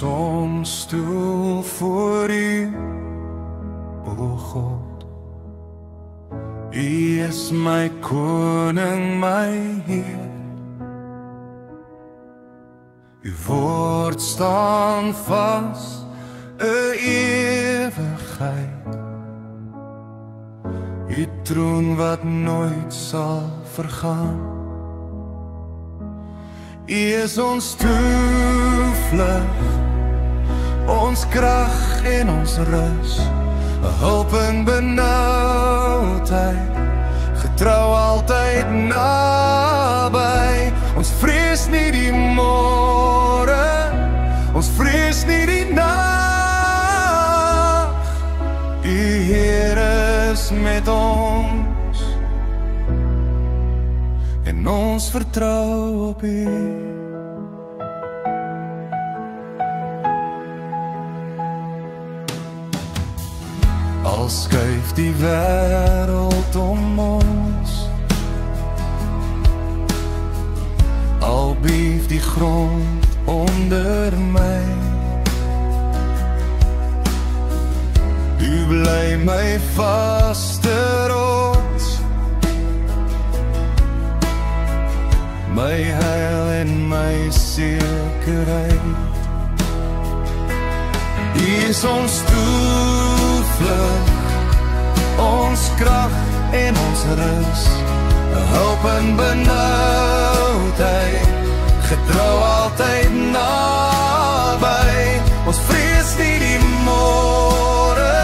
ons stoel voor U, o God. U is my koning, my Heer. U woord staan vas, 'n ewigheid. U troon wat nooit sal vergaan. U is ons toevlug, ons krag en ons rus, 'n hulp in benoudheid, getrou altyd naby. Ons vrees nie die môre, ons vrees nie die nag. U Heer is met ons en ons vertrou op U. Al skuif die wêreld om ons, al beef die grond onder my, U bly my vaste rots, my heil en my sekerheid. U is ons toevlug, ons krag en ons rus, 'n hulp in benoudheid, getrou altyd naby. Ons vrees nie die môre,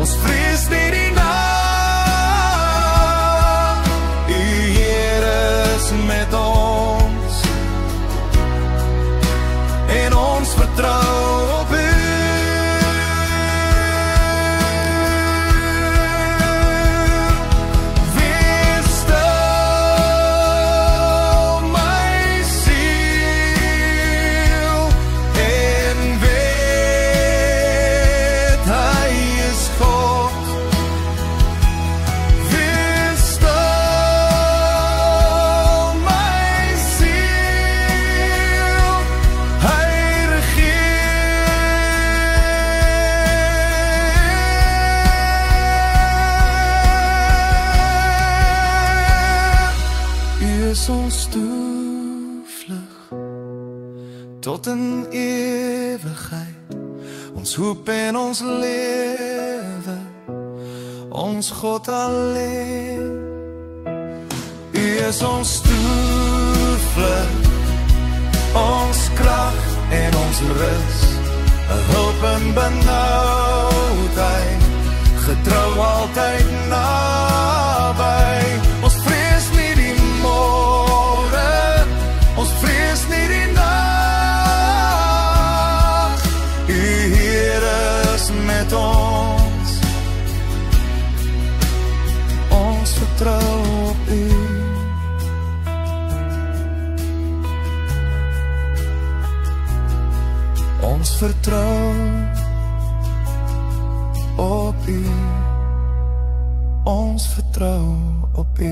ons vrees nie die nag. U Heer is met ons en ons vertrou op U. Ons toevlug tot in ewigheid, ons hoop en ons lewe, ons God alleen. U is ons toevlug, ons krag en ons rus, 'n hulp in benoudheid, getrou altyd naby. Ons vrees nie die môre, ons vrees nie die nag. U Heer is met ons, ons vertrou op U. Ons vertrou op U, ons vertrou op U.